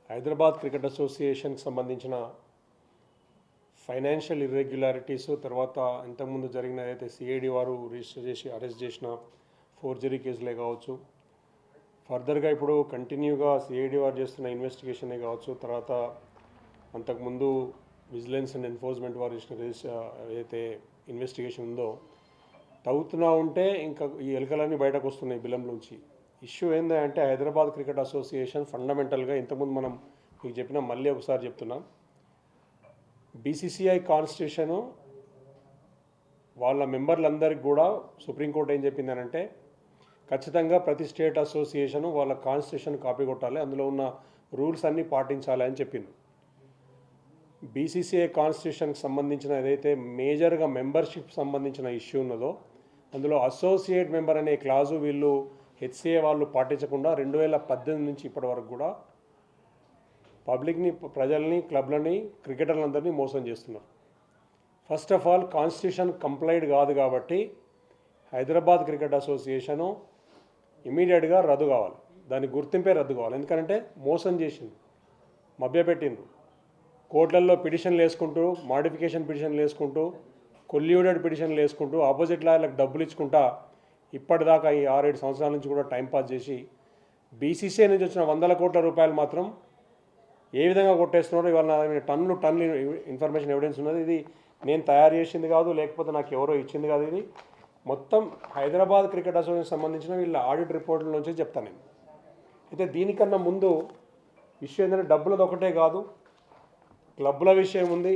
Hyderabad cricket అసోసియేషన్కి సంబంధించిన financial irregularities తర్వాత ఇంతకుముందు జరిగిన ఏదైతే సిఐడి వారు రిజిస్టర్ చేసి అరెస్ట్ చేసిన ఫోర్జరీ కేసులే కావచ్చు, ఫర్దర్గా ఇప్పుడు కంటిన్యూగా సిఐడి వారు చేస్తున్న ఇన్వెస్టిగేషనే కావచ్చు, తర్వాత అంతకుముందు విజిలెన్స్ అండ్ ఎన్ఫోర్స్మెంట్ వారు చేసిన ఏదైతే ఇన్వెస్టిగేషన్ ఉందో తవ్వుతున్నా ఉంటే ఇంకా ఈ ఎలుకలన్నీ బయటకు వస్తున్నాయి బిలం నుంచి. ఇష్యూ ఏంటంటే హైదరాబాద్ క్రికెట్ అసోసియేషన్ ఫండమెంటల్గా ఇంతకుముందు మనం మీకు చెప్పినా మళ్ళీ ఒకసారి చెప్తున్నాం, బీసీసీఐ కాన్స్టిట్యూషను వాళ్ళ మెంబర్లందరికీ కూడా సుప్రీంకోర్టు ఏం చెప్పిందనంటే ఖచ్చితంగా ప్రతి స్టేట్ అసోసియేషను వాళ్ళ కాన్స్టిట్యూషన్ కాపీ కొట్టాలి, అందులో ఉన్న రూల్స్ అన్నీ పాటించాలి అని చెప్పింది. బీసీసీఐ కాన్స్టిట్యూషన్కి సంబంధించిన ఏదైతే మేజర్గా మెంబర్షిప్ సంబంధించిన ఇష్యూ ఉన్నదో అందులో అసోసియేట్ మెంబర్ అనే క్లాజు వీళ్ళు హెచ్సిఏ వాళ్ళు పాటించకుండా 2018 నుంచి ఇప్పటి వరకు కూడా పబ్లిక్ని, ప్రజల్ని, క్లబ్లని, క్రికెటర్లందరినీ మోసం చేస్తున్నారు. First of all constitution complaint కాదు కాబట్టి హైదరాబాద్ క్రికెట్ అసోసియేషను ఇమీడియట్గా రద్దు కావాలి, దాని గుర్తింపే రద్దు కావాలి. ఎందుకంటే మోసం చేసింది, మభ్యపెట్టిండ్రు, కోర్టులలో పిటిషన్లు వేసుకుంటూ, మాడిఫికేషన్ పిటిషన్లు వేసుకుంటూ, కొల్యూడెడ్ పిటిషన్లు వేసుకుంటూ, ఆపోజిట్ లాయర్లకు డబ్బులు ఇచ్చుకుంటా ఇప్పటిదాకా ఈ 6-7 సంవత్సరాల నుంచి కూడా టైంపాస్ చేసి బీసీసీఐ నుంచి వచ్చిన 100 కోట్ల రూపాయలు మాత్రం ఏ విధంగా కొట్టేస్తున్నారో ఇవాళ నా దగ్గర టన్నులు ఇన్ఫర్మేషన్ ఎవిడెన్స్ ఉన్నది. ఇది నేను తయారు చేసింది కాదు, లేకపోతే నాకు ఎవరో ఇచ్చింది కాదు, ఇది మొత్తం హైదరాబాద్ క్రికెట్ అసోసియేషన్ సంబంధించిన వీళ్ళ ఆడిట్ రిపోర్టుల నుంచి చెప్తాను నేను. అయితే దీనికన్నా ముందు విషయం ఏంటంటే డబ్బులది ఒకటే కాదు, క్లబ్ల విషయం ఉంది.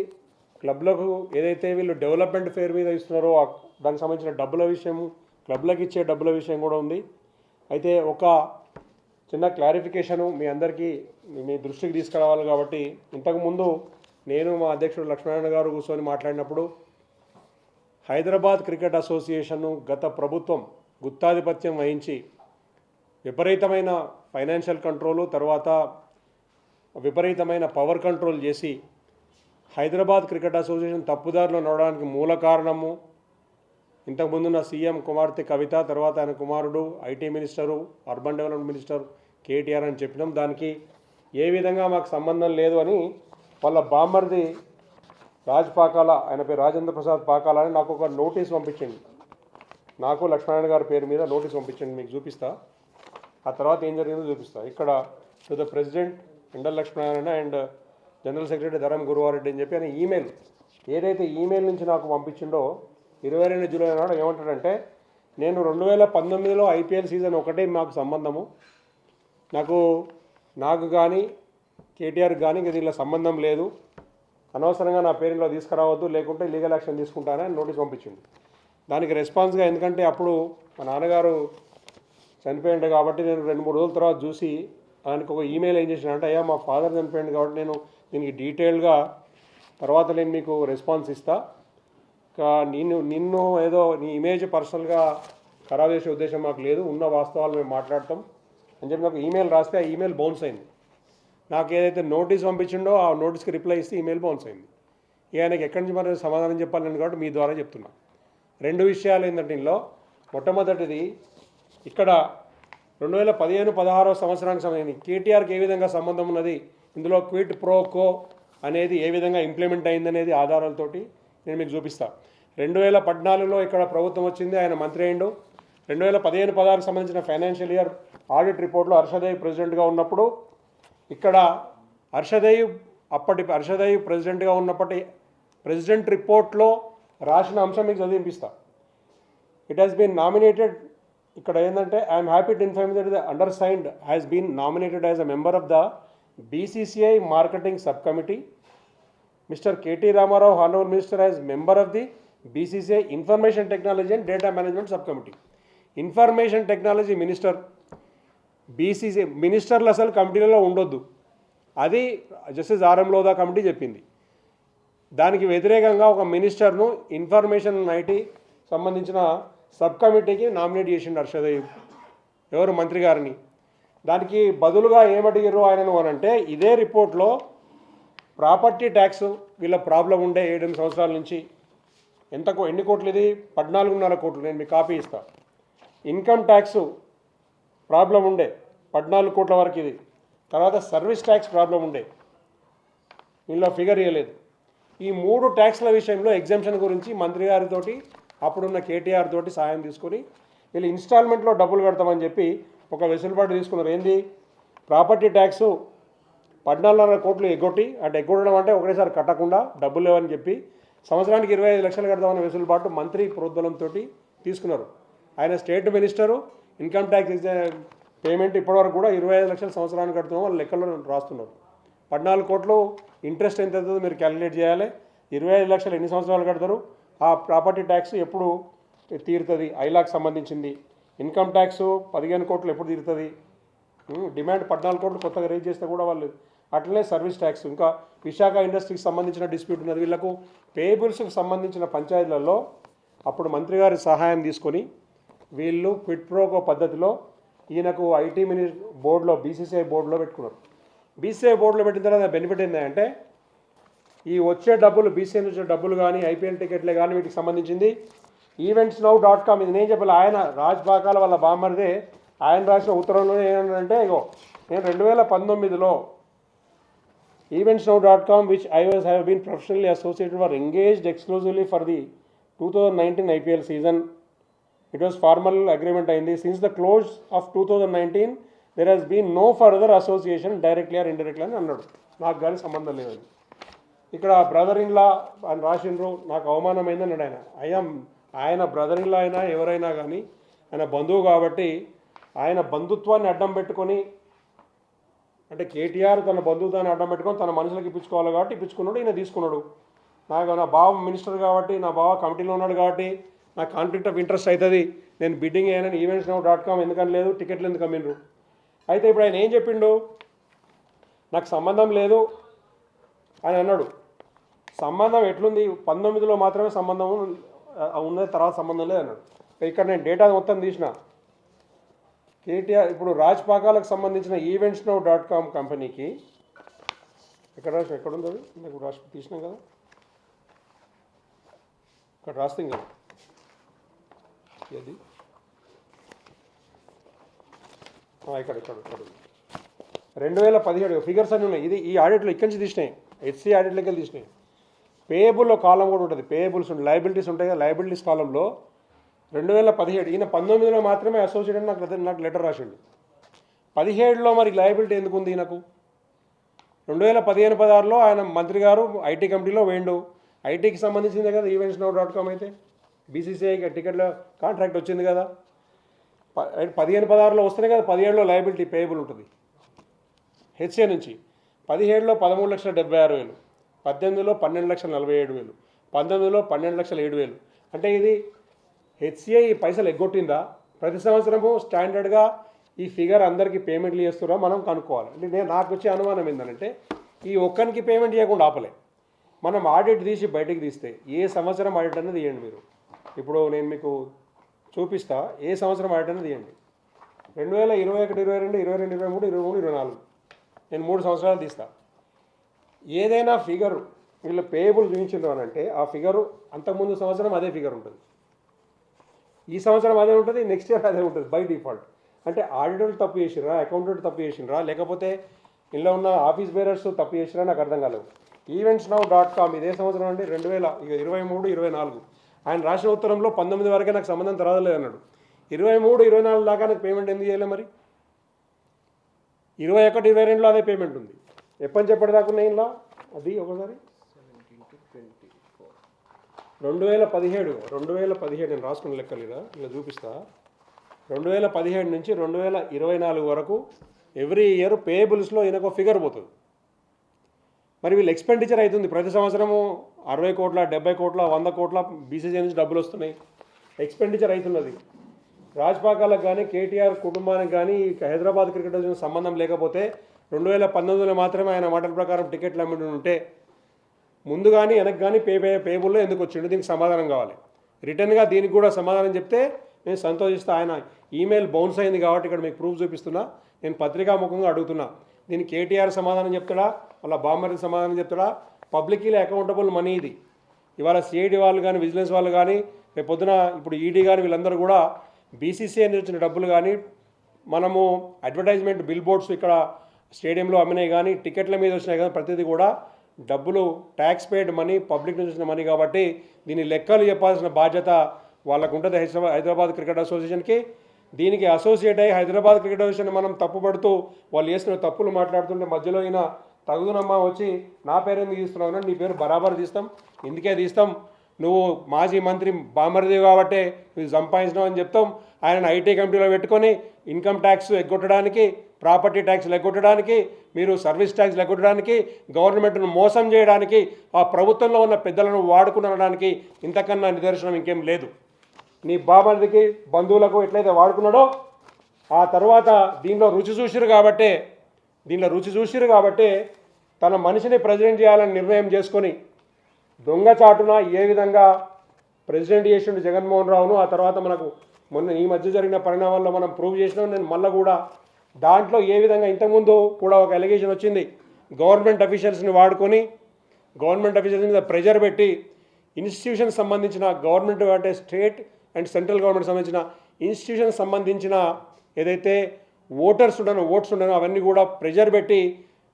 క్లబ్లకు ఏదైతే వీళ్ళు డెవలప్మెంట్ ఫేర్ మీద ఇస్తున్నారో దానికి సంబంధించిన డబ్బుల విషయము, క్లబ్లకు ఇచ్చే డబ్బుల విషయం కూడా ఉంది. అయితే ఒక చిన్న క్లారిఫికేషను మీ అందరికీ మీ దృష్టికి తీసుకురావాలి కాబట్టి, ఇంతకుముందు నేను మా అధ్యక్షుడు లక్ష్మీనారాయణ గారు కూర్చొని మాట్లాడినప్పుడు హైదరాబాద్ క్రికెట్ అసోసియేషన్ను గత ప్రభుత్వం గుత్తాధిపత్యం వహించి విపరీతమైన ఫైనాన్షియల్ కంట్రోలు, తర్వాత విపరీతమైన పవర్ కంట్రోల్ చేసి హైదరాబాద్ క్రికెట్ అసోసియేషన్ తప్పుదారిలో నడవడానికి మూల కారణము ఇంతకుముందున్న సీఎం కుమార్తె కవిత, తర్వాత ఆయన కుమారుడు IT minister, urban development minister KTR అని చెప్పినాం. దానికి ఏ విధంగా మాకు సంబంధం లేదు అని వాళ్ళ బామ్మర్ది రాజ్ పాకాల, ఆయన పేరు రాజేంద్ర ప్రసాద్ పాకాల అని నాకు ఒక నోటీస్ పంపించండి, నాకు లక్ష్మీనారాయణ గారి పేరు మీద నోటీస్ పంపించండి, మీకు చూపిస్తా. ఆ తర్వాత ఏం జరిగిందో చూపిస్తా. ఇక్కడ to the president Endal Lakshminarayana and general secretary Dharam Guruvareddy అని చెప్పి ఆయన ఈమెయిల్, ఏదైతే ఈమెయిల్ నుంచి నాకు పంపించిండో 22 జూలై నాడు ఏమంటాడంటే, నేను 2019లో ఐపీఎల్ సీజన్ ఒకటే మాకు సంబంధము, నాకు కానీ కేటీఆర్ కానీ దీనిలో సంబంధం లేదు, అనవసరంగా నా పేరులో తీసుకురావద్దు, లేకుంటే లీగల్ యాక్షన్ తీసుకుంటానని నోటీస్ పంపించింది. దానికి రెస్పాన్స్గా, ఎందుకంటే అప్పుడు మా నాన్నగారు చనిపోయిండు కాబట్టి నేను 2-3 రోజుల తర్వాత చూసి ఆయనకు ఒక ఈమెయిల్ ఏం చేసినా అంటే, అయ్యా మా ఫాదర్ చనిపోయింది కాబట్టి నేను దీనికి డీటెయిల్గా తర్వాత నేను మీకు రెస్పాన్స్ ఇస్తా, నిన్ను ఏదో నీ ఇమేజ్ పర్సనల్గా ఖరాబ్ చేసే ఉద్దేశం మాకు లేదు, ఉన్న వాస్తవాలు మేము మాట్లాడతాం అని చెప్పి నాకు ఈమెయిల్ రాస్తే ఆ ఈమెయిల్ బౌన్స్ అయింది. నాకు ఏదైతే నోటీస్ పంపించిండో ఆ నోటీస్కి రిప్లై ఇస్తే ఈమెయిల్ బౌన్స్ అయింది. ఇక ఆయనకి ఎక్కడి నుంచి మరి సమాధానం చెప్పాలని కాబట్టి మీ ద్వారా చెప్తున్నా. 2 విషయాలు ఏంటంటే ఇందులో మొట్టమొదటిది, ఇక్కడ 2015-16 సంవత్సరానికి సంబంధించి కేటీఆర్కి ఏ విధంగా సంబంధం ఉన్నది, ఇందులో క్విట్ ప్రో కో అనేది ఏ విధంగా ఇంప్లిమెంట్ అయిందనేది ఆధారాలతోటి నేను మీకు చూపిస్తా. 2014లో ఇక్కడ ప్రభుత్వం వచ్చింది, ఆయన మంత్రి అయిండు. 2015-16 సంబంధించిన ఫైనాన్షియల్ ఇయర్ ఆడిట్ రిపోర్ట్లో హర్షదేవ్ ప్రెసిడెంట్గా ఉన్నప్పుడు ఇక్కడ అప్పటి హర్షదేవ్ ప్రెసిడెంట్గా ఉన్నప్పటి ప్రెసిడెంట్ రిపోర్ట్లో రాసిన అంశం మీకు చదివిపిస్తా. ఇట్ హ్యాస్ బీన్ నామినేటెడ్, ఇక్కడ ఏంటంటే I'm happy to inform that the undersigned has been nominated as a member of the BCCI marketing subcommittee. Mr. K.T. Ramarao, Honorable Minister, as member of the BCCI Information Technology and Data Management Subcommittee. Information technology minister, BCC మినిస్టర్లు అసలు కమిటీలలో ఉండొద్దు, అది justice RM Lodha committee చెప్పింది. దానికి వ్యతిరేకంగా ఒక మినిస్టర్ను information IT సంబంధించిన sub కమిటీకి నామినేట్ చేసిండు హర్షదేవ్, ఎవరు మంత్రి గారిని. దానికి బదులుగా ఏమడిగారు ఆయనను అనంటే, ఇదే రిపోర్ట్లో ప్రాపర్టీ ట్యాక్స్ వీళ్ళ ప్రాబ్లం ఉండే 7 సంవత్సరాల నుంచి ఎన్ని కోట్లు, ఇది 14.5 కోట్లు, నేను మీకు కాపీ ఇస్తాను. ఇన్కమ్ ట్యాక్స్ ప్రాబ్లం ఉండే 14 కోట్ల వరకు, ఇది తర్వాత సర్వీస్ ట్యాక్స్ ప్రాబ్లం ఉండే, ఇందులో ఫిగర్ ఇవ్వలేదు. ఈ 3 ట్యాక్స్ల విషయంలో ఎగ్జామ్షన్ గురించి మంత్రి గారితోటి అప్పుడున్న కేటీఆర్ తోటి సాయం తీసుకొని వీళ్ళు ఇన్స్టాల్మెంట్లో డబ్బులు కడతామని చెప్పి ఒక వెసులుబాటు తీసుకున్నారు. ఏంది, ప్రాపర్టీ ట్యాక్సు 14.5 కోట్లు ఎగ్గొట్టి, అంటే ఎగ్గొట్టడం అంటే ఒకటేసారి కట్టకుండా డబ్బులు లేవని చెప్పి సంవత్సరానికి 25 లక్షలు కడతామని వెసులుబాటు మంత్రి ప్రోద్బలంతో తీసుకున్నారు. ఆయన state minister, income tax payment ఇప్పటివరకు కూడా 25 లక్షలు సంవత్సరానికి కడుతున్నాం వాళ్ళ లెక్కల్లో రాస్తున్నారు. 14 కోట్లు ఇంట్రెస్ట్ ఎంత అవుతుందో మీరు క్యాలిక్యులేట్ చేయాలి. 25 లక్షలు ఎన్ని సంవత్సరాలు కడతారు, ఆ ప్రాపర్టీ ట్యాక్స్ ఎప్పుడు తీరుతుంది, ఐలాక్ సంబంధించింది. ఇన్కమ్ ట్యాక్స్ 15 కోట్లు ఎప్పుడు తీరుతుంది, డిమాండ్ 14 కోట్లు కొత్తగా రేజ్ చేస్తే కూడా వాళ్ళు. అట్లనే సర్వీస్ ట్యాక్స్, ఇంకా విశాఖ ఇండస్ట్రీకి సంబంధించిన డిస్ప్యూట్ ఉన్నది. వీళ్ళకు పేబుల్స్కి సంబంధించిన పంచాయతీలలో అప్పుడు మంత్రి గారి సహాయం తీసుకొని వీళ్ళు క్విట్ ప్రోకో పద్ధతిలో ఈయనకు ఐటీ బోర్డులో బీసీసీఐ బోర్డులో పెట్టుకున్నారు. బీసీఐ బోర్డులో పెట్టిన తర్వాత బెనిఫిట్ ఏంటంటే ఈ వచ్చే డబ్బులు, బీసీఐ నుంచి డబ్బులు కానీ ఐపీఎల్ టికెట్లే కానీ వీటికి సంబంధించింది eventsnow.com, ఇది నేను చెప్పాలి. ఆయన రాజ్ పాకాల వాళ్ళ బామ్మరిదే, ఆయన రాసిన ఉత్తరంలో ఏమంటే, ఇగో నేను 2019లో eventsnow.com which I have been professionally associated were engaged exclusively for the 2019 IPL season. It was formal agreement అయింది. Since the close of 2019 there has been no further association directly or indirectly అని అన్నాడు. నాకు కానీ సంబంధం లేదని. ఇక్కడ brother in-law అని రాసిండ్రు, నాకు అవమానమైందని అన్నాడు. ఆయన బ్రదర్ ఇన్లా అయినా ఎవరైనా కానీ ఆయన బంధువు కాబట్టి ఆయన బంధుత్వాన్ని అడ్డం పెట్టుకొని, అంటే కేటీఆర్ తన బంధుత్వాన్ని అడ్డం పెట్టుకొని తన మనుషులకు ఇప్పించుకోవాలి కాబట్టి ఇప్పించుకున్నాడు, ఈయన తీసుకున్నాడు. నా బావ మినిస్టర్ కాబట్టి, నా బావ కమిటీలో ఉన్నాడు కాబట్టి నాకు కాన్ఫ్లిక్ట్ ఆఫ్ ఇంట్రెస్ట్ అవుతుంది, నేను బిడ్డింగ్ అయ్యానని eventsnow.com ఎందుకని లేదు, టికెట్లు ఎందుకు అమ్మిండ్రు. అయితే ఇప్పుడు ఆయన ఏం చెప్పిండు, నాకు సంబంధం లేదు అని అన్నాడు. సంబంధం ఎట్లుంది, 19లో మాత్రమే సంబంధం ఉన్నది, తర్వాత సంబంధం లేదు అన్నాడు. ఇక్కడ నేను డేటా మొత్తం తీసిన. కేటీఆర్ ఇప్పుడు రాజ్ పాకాలకు సంబంధించిన eventsnow.com కంపెనీకి ఎక్కడుంది అది, నాకు రాసి తీసినాం కదా, ఇక్కడ రాస్తాం కదా, ఇది ఇక్కడ 2017 ఫిగర్స్ అన్నీ ఉన్నాయి. ఇది ఈ ఆడిట్లో ఇక్కడి నుంచి తీసినాయి, హెచ్సి ఆడిట్లోకి వెళ్ళి తీసినాయి. పేయబుల్లో కాలం కూడా ఉంటుంది, పేయబుల్స్ ఉంటాయి, లయబిలిటీస్ ఉంటాయి కదా, లయబిలిటీస్ కాలంలో 2017, ఈయన 19లో మాత్రమే అసోసియేట్ నాకు లెటర్ రాసిండు. 17లో మరి లయబిలిటీ ఎందుకు ఉంది ఈయనకు? 2015-16లో ఆయన మంత్రి గారు ఐటీ కమిటీలో వేయండు, ఐటీకి సంబంధించిందే కదా eventsnow.com. అయితే బీసీసీఐకి టికెట్ల కాంట్రాక్ట్ వచ్చింది కదా, 15-16లో వస్తేనే కదా 17లో లయబిలిటీ పేయబుల్ ఉంటుంది హెచ్ఏ నుంచి. 17లో 13,76,000, 18లో 12,47,000, 19లో 12,07,000. అంటే ఇది హెచ్సిఐ పైసలు ఎగ్గొట్టిందా? ప్రతి సంవత్సరము స్టాండర్డ్గా ఈ ఫిగర్ అందరికీ పేమెంట్లు చేస్తున్నా మనం కనుక్కోవాలి. అంటే నాకు వచ్చే అనుమానం ఏంటంటే ఈ ఒక్కరికి పేమెంట్ చేయకుండా ఆపలే, మనం ఆడిట్ తీసి బయటికి తీస్తే ఏ సంవత్సరం ఆడిట్ అనేది తీయండి మీరు. ఇప్పుడు నేను మీకు చూపిస్తా, ఏ సంవత్సరం ఆడిట్ అనేది తీయండి. 2021, 22, 22, 23, 23, 24, నేను 3 సంవత్సరాలు తీస్తా. ఏదైనా ఫిగరు వీళ్ళు పేయబుల్ చూపించిండ్రు అని అంటే ఆ ఫిగరు అంతకుముందు సంవత్సరం అదే ఫిగర్ ఉంటుంది, ఈ సంవత్సరం అదే ఉంటుంది, నెక్స్ట్ ఇయర్ అదే ఉంటుంది బై డిఫాల్ట్. అంటే ఆడిటర్లు తప్పు చేసినరా, అకౌంటెంట్ తప్పు చేసినరా, లేకపోతే ఇందులో ఉన్న ఆఫీస్ బేరర్స్ తప్పు చేసినా నాకు అర్థం కాలేదు. eventsnow.com ఇదే సంవత్సరం అంటే 2023, 24 ఆయన రాసిన ఉత్తరంలో 19 వరకే నాకు సంబంధం రాలేదు అన్నాడు. 23, 24 దాకా నాకు పేమెంట్ ఎందుకు చేయలేదు మరి? 21, 22లో అదే పేమెంట్ ఉంది. ఎప్పటి నుంచి ఎప్పటిదాకా ఉన్నాయి ఇలా? అది ఒకసారి 2017 నేను రాసుకున్న లెక్కలు ఇలా చూపిస్తా. 2017 నుంచి 2024 వరకు ఎవ్రీ ఇయర్ పేయబుల్స్లో ఈయనకు ఫిగర్ పోతుంది. మరి వీళ్ళు ఎక్స్పెండిచర్ అవుతుంది ప్రతి సంవత్సరము 60 కోట్ల, 70 కోట్ల, 100 కోట్ల బీసీసీ నుంచి డబ్బులు వస్తున్నాయి, ఎక్స్పెండిచర్ అవుతున్నది. రాజ్పాకాలకు కానీ కేటీఆర్ కుటుంబానికి కానీ హైదరాబాద్ క్రికెట్ సంబంధం లేకపోతే 2019లో మాత్రమే ఆయన మాటల ప్రకారం టికెట్లు అమ్మిడి ఉంటే ముందు కానీ వెనక్కి కానీ పేబుల్లో ఎందుకు వచ్చిండు? దీనికి సమాధానం కావాలి. రిటర్న్గా దీనికి కూడా సమాధానం చెప్తే నేను సంతోషిస్తా. ఆయన ఈమెయిల్ బౌన్స్ అయింది కాబట్టి ఇక్కడ మీకు ప్రూఫ్ చూపిస్తున్నా, నేను పత్రికాముఖంగా అడుగుతున్నా. దీనికి కేటీఆర్ సమాధానం చెప్తాడా, వాళ్ళ బామ్మరికి సమాధానం చెప్తాడా? పబ్లిక్లీ అకౌంటబుల్ మనీ ఇది. ఇవాళ సిఐడి వాళ్ళు కానీ, విజిలెన్స్ వాళ్ళు కానీ, రేపు పొద్దున ఇప్పుడు ఈడీ కానీ వీళ్ళందరూ కూడా బీసీసీఐ నుంచి వచ్చిన డబ్బులు కానీ మనము అడ్వర్టైజ్మెంట్ బిల్ బోర్డ్స్ ఇక్కడ స్టేడియంలో అమ్మినాయి కానీ టికెట్ల మీద వచ్చినాయి కానీ ప్రతిదీ కూడా డబ్బులు ట్యాక్స్ పేడ్ మనీ పబ్లిక్ నుంచి వచ్చిన మనీ కాబట్టి దీని లెక్కలు చెప్పాల్సిన బాధ్యత వాళ్ళకు ఉంటుంది హైదరాబాద్ క్రికెట్ అసోసియేషన్కి. దీనికి అసోసియేట్ అయ్యి హైదరాబాద్ క్రికెట్ అసోసియేషన్ మనం తప్పుపడుతూ వాళ్ళు చేస్తున్న తప్పులు మాట్లాడుతుంటే మధ్యలో అయినా తగుదునమ్మా వచ్చి నా పేరు ఎందుకు తీస్తున్నావు, నీ పేరు బరాబర్ తీస్తాం, ఎందుకే తీస్తాం, నువ్వు మాజీ మంత్రి బామర్దేవి కాబట్టే నువ్వు సంపాదించినావు అని చెప్తాం. ఆయన ఐటీ కమిటీలో పెట్టుకొని ఇన్కమ్ ట్యాక్స్ ఎగ్గొట్టడానికి, ప్రాపర్టీ ట్యాక్స్ ఎగ్గొట్టడానికి, మీరు సర్వీస్ ట్యాక్స్ ఎగ్గొట్టడానికి, గవర్నమెంట్ను మోసం చేయడానికి, ఆ ప్రభుత్వంలో ఉన్న పెద్దలను వాడుకునడానికి ఇంతకన్నా నిదర్శనం ఇంకేం లేదు. నీ బామర్దికి బంధువులకు ఎట్లయితే వాడుకున్నాడో ఆ తర్వాత దీనిలో రుచి చూసిరు కాబట్టే తన మనిషిని ప్రెసిడెంట్ చేయాలని నిర్ణయం చేసుకొని దొంగచాటున ఏ విధంగా ప్రెసిడెంట్ చేసిండు జగన్మోహన్ రావును. ఆ తర్వాత మనకు మొన్న ఈ మధ్య జరిగిన పరిణామాల్లో మనం ప్రూవ్ చేసినాం. నేను మళ్ళీ కూడా దాంట్లో ఏ విధంగా ఇంతకుముందు కూడా ఒక ఎలిగేషన్ వచ్చింది, గవర్నమెంట్ అఫీషియల్స్ని వాడుకొని గవర్నమెంట్ అఫీషియల్స్ మీద ప్రెజర్ పెట్టి ఇన్స్టిట్యూషన్ సంబంధించిన గవర్నమెంట్ అంటే స్టేట్ అండ్ సెంట్రల్ గవర్నమెంట్ సంబంధించిన ఇన్స్టిట్యూషన్ సంబంధించిన ఏదైతే ఓట్స్ ఉండనో అవన్నీ కూడా ప్రెజర్ పెట్టి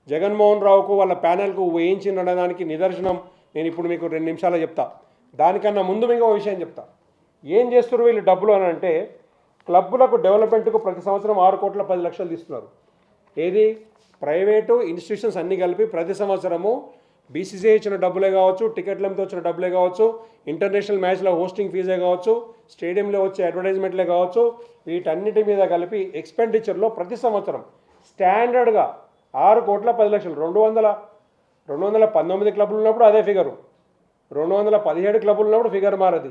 జగన్మోహన్ రావుకు వాళ్ళ ప్యానెల్కు వేయించిందనడానికి నిదర్శనం నేను ఇప్పుడు మీకు 2 నిమిషాలు చెప్తా. దానికన్నా ముందు మీకు విషయం చెప్తా. ఏం చేస్తున్నారు వీళ్ళు డబ్బులు అని అంటే, క్లబ్బులకు డెవలప్మెంట్కు ప్రతి సంవత్సరం 6,10,00,000 తీస్తున్నారు. ఏది ప్రైవేటు ఇన్స్టిట్యూషన్స్ అన్నీ కలిపి ప్రతి సంవత్సరము బీసీసీఐ ఇచ్చిన డబ్బులే కావచ్చు, టికెట్లతో వచ్చిన డబ్బులే కావచ్చు, ఇంటర్నేషనల్ మ్యాచ్ల హోస్టింగ్ ఫీజే కావచ్చు, స్టేడియంలో వచ్చే అడ్వర్టైజ్మెంట్లే కావచ్చు, వీటన్నిటి మీద కలిపి ఎక్స్పెండిచర్లో ప్రతి సంవత్సరం స్టాండర్డ్గా 6,10,00,000 219 క్లబ్లు ఉన్నప్పుడు అదే ఫిగరు, 217 క్లబ్లు ఉన్నప్పుడు ఫిగర్ మారది,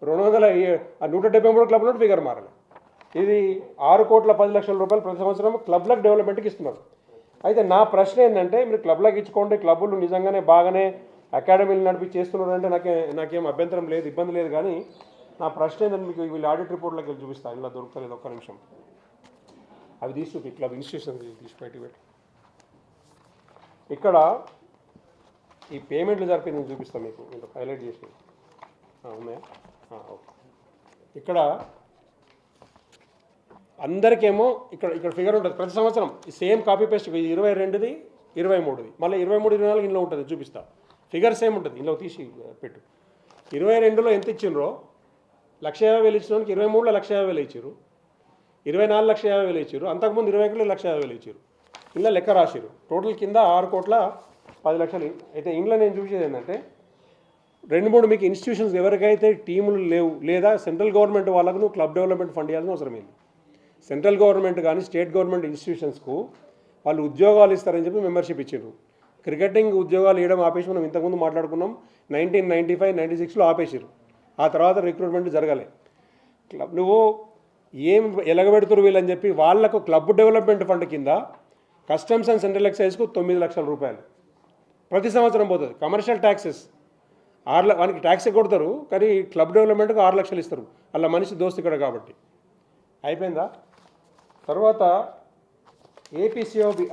173 క్లబ్లు ఉన్నప్పుడు ఫిగర్ మారదు. ఇది 6,10,00,000 రూపాయలు ప్రతి సంవత్సరం క్లబ్లకు డెవలప్మెంట్కి ఇస్తున్నారు. అయితే నా ప్రశ్న ఏంటంటే, మీరు క్లబ్లకు ఇచ్చుకోండి, క్లబ్బులు నిజంగానే బాగానే అకాడమీలు నడిపి చేస్తున్నారంటే నాకేం అభ్యంతరం లేదు, ఇబ్బంది లేదు. కానీ నా ప్రశ్న ఏంటంటే, మీకు వీళ్ళు ఆడిట్ రిపోర్ట్లోకి వెళ్ళి చూపిస్తాను, ఇలా దొరకలేదు, ఒక్క నిమిషం అవి తీసుకు క్లబ్ ఇన్స్టిట్యూషన్ తీసి బయటికి పెట్టి ఇక్కడ ఈ పేమెంట్లు జరిపి నేను చూపిస్తాను మీకు, ఇంత హైలైట్ చేసి ఉన్నాయా? ఓకే. ఇక్కడ అందరికేమో ఇక్కడ ఫిగర్ ఉంటుంది ప్రతి సంవత్సరం సేమ్ కాపీ పేస్ట్, 22ది 23ది మళ్ళీ 23, 24 ఇంట్లో ఉంటుంది, చూపిస్తా. ఫిగర్ సేమ్ ఉంటుంది, ఇంట్లో తీసి పెట్టు. 22లో ఎంత ఇచ్చిండ్రో 1,50,000 ఇచ్చిన వాళ్ళకి 23లో 1,50,000 ఇచ్చారు, 24 1,50,000 ఇచ్చారు, అంతకుముందు 21లో 1,50,000 ఇచ్చారు. ఇలా లెక్క రాసిరు. టోటల్ కింద 6,10,00,000. అయితే ఇంట్లో నేను చూసేది ఏంటంటే, 2-3 మీకు ఇన్స్టిట్యూషన్స్ ఎవరికైతే టీములు లేవు లేదా సెంట్రల్ గవర్నమెంట్ వాళ్ళకు క్లబ్ డెవలప్మెంట్ ఫండ్ ఇవ్వాల్సిన అవసరం ఏంది. సెంట్రల్ గవర్నమెంట్ కానీ స్టేట్ గవర్నమెంట్ ఇన్స్టిట్యూషన్స్కు వాళ్ళు ఉద్యోగాలు ఇస్తారని చెప్పి మెంబర్షిప్ ఇచ్చారు. క్రికెటింగ్ ఉద్యోగాలు ఇవ్వడం ఆపేసి మనం ఇంతకుముందు మాట్లాడుకున్నాం, 1995-96లో ఆపేసారు. ఆ తర్వాత రిక్రూట్మెంట్ జరగాలి. నువ్వు ఏం ఎలగబెడుతురు వీళ్ళని చెప్పి వాళ్లకు క్లబ్ డెవలప్మెంట్ ఫండ్ కింద కస్టమ్స్ అండ్ సెంట్రల్ ఎక్సైజ్కు 9 లక్షల రూపాయలు ప్రతి సంవత్సరం పోతుంది. కమర్షియల్ ట్యాక్సెస్ వానికి ట్యాక్స్ కొడతారు, కానీ క్లబ్ డెవలప్మెంట్కి 6 లక్షలు ఇస్తారు, అలా మనిషి దోస్తు ఇక్కడ కాబట్టి. అయిపోయిందా? తర్వాత ఏపీసీఓబి